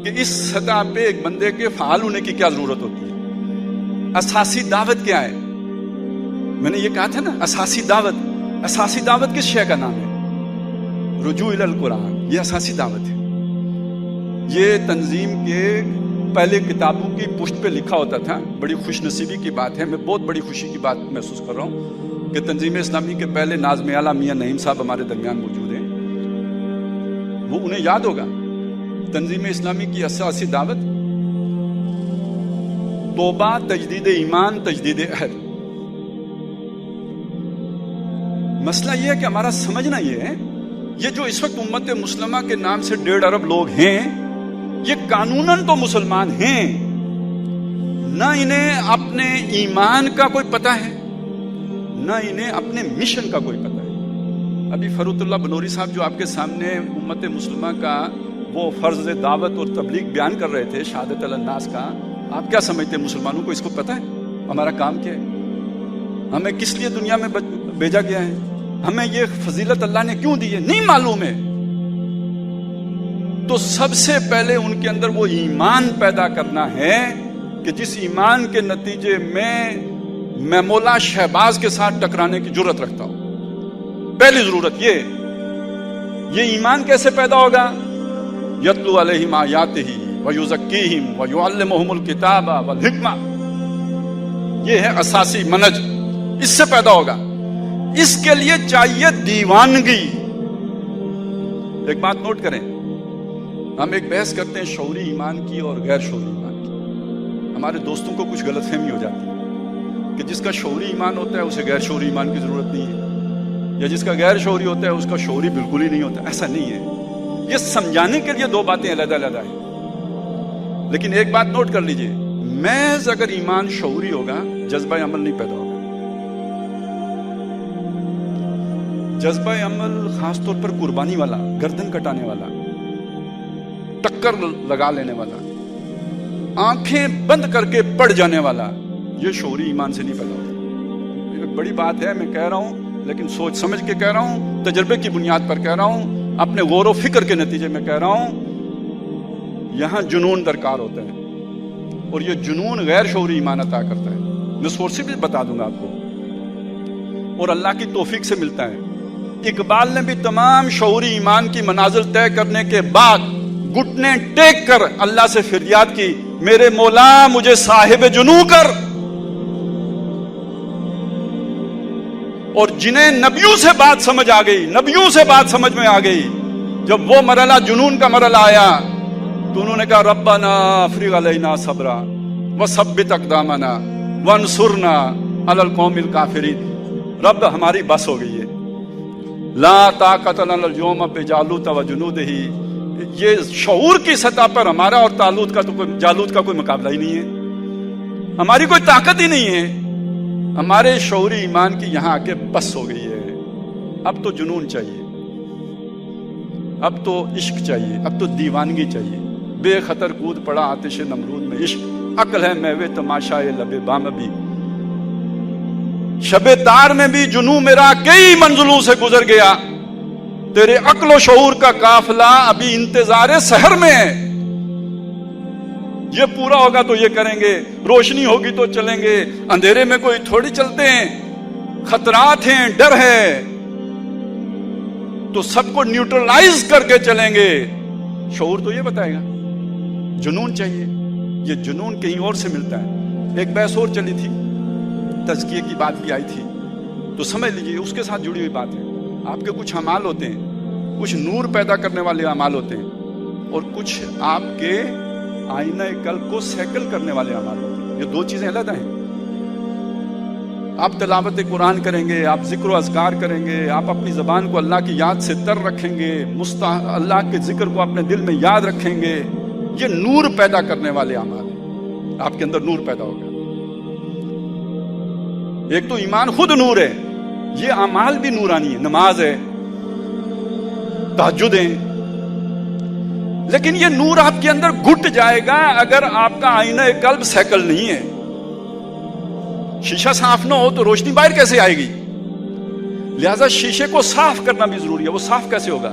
کہ اس سطح پہ ایک بندے کے فعال ہونے کی کیا ضرورت ہوتی ہے. اساسی دعوت کیا ہے؟ میں نے یہ کہا تھا نا، اساسی دعوت کس شے کا نام ہے؟ رجوع الی القرآن. یہ اساسی دعوت ہے. یہ تنظیم کے پہلے کتابوں کی پشت پہ لکھا ہوتا تھا. بڑی خوش نصیبی کی بات ہے، میں بہت بڑی خوشی کی بات محسوس کر رہا ہوں کہ تنظیم اسلامی کے پہلے ناظم اعلیٰ میاں نعیم صاحب ہمارے درمیان موجود ہیں. وہ انہیں یاد ہوگا. تنظیم اسلامی کی اساسی دعوت توبہ، تجدید ایمان، تجدید عہد. مسئلہ یہ ہے کہ ہمارا سمجھنا یہ ہے، یہ جو اس وقت امت مسلمہ کے نام سے 1.5 ارب لوگ ہیں، یہ قانوناً تو مسلمان ہیں، نہ انہیں اپنے ایمان کا کوئی پتہ ہے، نہ انہیں اپنے مشن کا کوئی پتہ ہے. ابھی فروت اللہ بنوری صاحب جو آپ کے سامنے امت مسلمہ کا وہ فرض دعوت اور تبلیغ بیان کر رہے تھے، شہادت علی الناس کا، آپ کیا سمجھتے ہیں مسلمانوں کو اس کو پتہ ہے ہمارا کام کیا ہے؟ ہمیں کس لیے دنیا میں بھیجا گیا ہے؟ ہمیں یہ فضیلت اللہ نے کیوں دی ہے؟ نہیں معلوم ہے. تو سب سے پہلے ان کے اندر وہ ایمان پیدا کرنا ہے کہ جس ایمان کے نتیجے میں مولا شہباز کے ساتھ ٹکرانے کی جرت رکھتا ہوں. پہلی ضرورت یہ ایمان کیسے پیدا ہوگا؟ یتلو علیہم آیاتہ ویزکیہم ویعلمہم الکتاب والحکمہ. یہ ہے اساسی منہج، اس سے پیدا ہوگا. اس کے لیے چاہیے دیوانگی. ایک بات نوٹ کریں، ہم ایک بحث کرتے ہیں شعوری ایمان کی اور غیر شعوری ایمان کی. ہمارے دوستوں کو کچھ غلط فہمی ہو جاتی ہے کہ جس کا شعوری ایمان ہوتا ہے اسے غیر شعوری ایمان کی ضرورت نہیں ہے، یا جس کا غیر شعوری ہوتا ہے اس کا شعوری بالکل ہی نہیں ہوتا. ایسا نہیں ہے. یہ سمجھانے کے لیے دو باتیں علیحدہ علیحدہ ہیں. لیکن ایک بات نوٹ کر لیجئے، محض اگر ایمان شعوری ہوگا جذبہ عمل نہیں پیدا ہوگا. جذبہ عمل خاص طور پر قربانی والا، گردن کٹانے والا، ٹکر لگا لینے والا، آنکھیں بند کر کے پڑ جانے والا، یہ شعوری ایمان سے نہیں پیدا ہوتا. ایک بڑی بات ہے، میں کہہ رہا ہوں لیکن سوچ سمجھ کے کہہ رہا ہوں، تجربے کی بنیاد پر کہہ رہا ہوں، اپنے غور و فکر کے نتیجے میں کہہ رہا ہوں. یہاں جنون درکار ہوتا ہے، اور یہ جنون غیر شعوری ایمان عطا کرتا ہے. میں سورس بھی بتا دوں گا آپ کو، اور اللہ کی توفیق سے ملتا ہے. اقبال نے بھی تمام شعوری ایمان کی منازل طے کرنے کے بعد گھٹنے ٹیک کر اللہ سے فریاد کی، میرے مولا مجھے صاحب جنوں کر. اور جنہیں نبیوں سے بات سمجھ آ گئی، نبیوں سے بات سمجھ میں آ گئی، جب وہ مرحلہ جنون کا مرحلہ آیا تو انہوں نے کہا ربنا افرغ علینا صبرا وثبت اقدامنا وانصرنا علی القوم الکافرین. رب ہماری بس ہو گئی ہے، لا طاقت لنا اليوم بجالوت وجنودہ. یہ شعور کی سطح پر ہمارا اور جالوت کا کوئی مقابلہ ہی نہیں ہے، ہماری کوئی طاقت ہی نہیں ہے. ہمارے شعوری ایمان کی یہاں آ کے بس ہو گئی ہے. اب تو جنون چاہیے، اب تو عشق چاہیے، اب تو دیوانگی چاہیے. بے خطر کود پڑا آتش نمرود میں عشق، عقل ہے میوے تماشائے لب بام بھی. شب تار میں بھی جنوں میرا کئی منزلوں سے گزر گیا، تیرے عقل و شعور کا قافلہ ابھی انتظار سحر میں ہے. یہ پورا ہوگا تو یہ کریں گے، روشنی ہوگی تو چلیں گے، اندھیرے میں کوئی تھوڑی چلتے ہیں. خطرات ہیں، ڈر ہے، تو سب کو نیوٹرلائز کر کے چلیں گے. شعور تو یہ بتائے گا. جنون چاہیے، یہ جنون کہیں اور سے ملتا ہے. ایک بحث اور چلی تھی، تزکیے کی بات بھی آئی تھی، تو سمجھ لیجیے اس کے ساتھ جڑی ہوئی بات ہے. آپ کے کچھ اعمال ہوتے ہیں، کچھ نور پیدا کرنے والے اعمال ہوتے ہیں، اور کچھ آپ کے آئینہ قلب کو سیکل کرنے والے اعمال ہوتے ہیں. یہ دو چیزیں علیحدہ ہیں. آپ تلاوت قرآن کریں گے، آپ ذکر و اذکار کریں گے، آپ اپنی زبان کو اللہ کی یاد سے تر رکھیں گے، اللہ کے ذکر کو اپنے دل میں یاد رکھیں گے. یہ نور پیدا کرنے والے اعمال ہیں. آپ کے اندر نور پیدا ہوگا. ایک تو ایمان خود نور ہے، یہ اعمال بھی نورانی ہے. نماز ہے، تہجد ہے، لیکن یہ نور آپ کے اندر گھٹ جائے گا اگر آپ کا آئینہ قلب سیکل نہیں ہے. شیشہ صاف نہ ہو تو روشنی باہر کیسے آئے گی؟ لہذا شیشے کو صاف کرنا بھی ضروری ہے. وہ صاف کیسے ہوگا؟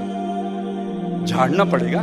جھاڑنا پڑے گا.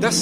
10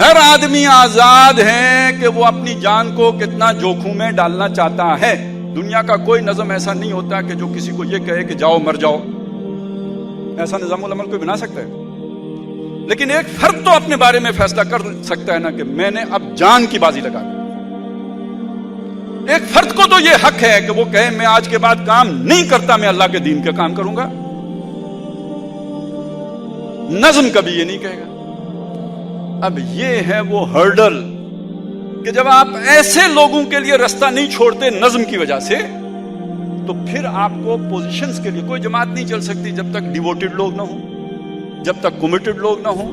ہر آدمی آزاد ہے کہ وہ اپنی جان کو کتنا جوکھوں میں ڈالنا چاہتا ہے. دنیا کا کوئی نظم ایسا نہیں ہوتا کہ جو کسی کو یہ کہے کہ جاؤ مر جاؤ. ایسا نظام العمل کوئی بنا سکتا ہے؟ لیکن ایک فرد تو اپنے بارے میں فیصلہ کر سکتا ہے نا کہ میں نے اب جان کی بازی لگا دی. ایک فرد کو تو یہ حق ہے کہ وہ کہے میں آج کے بعد کام نہیں کرتا, میں اللہ کے دین کا کام کروں گا. نظم کبھی یہ نہیں کہے گا. اب یہ ہے وہ ہرڈل کہ جب آپ ایسے لوگوں کے لیے رستہ نہیں چھوڑتے نظم کی وجہ سے, تو پھر آپ کو پوزیشنز کے لیے کوئی جماعت نہیں چل سکتی جب تک ڈیووٹڈ لوگ نہ ہوں, جب تک کمیٹڈ لوگ نہ ہوں.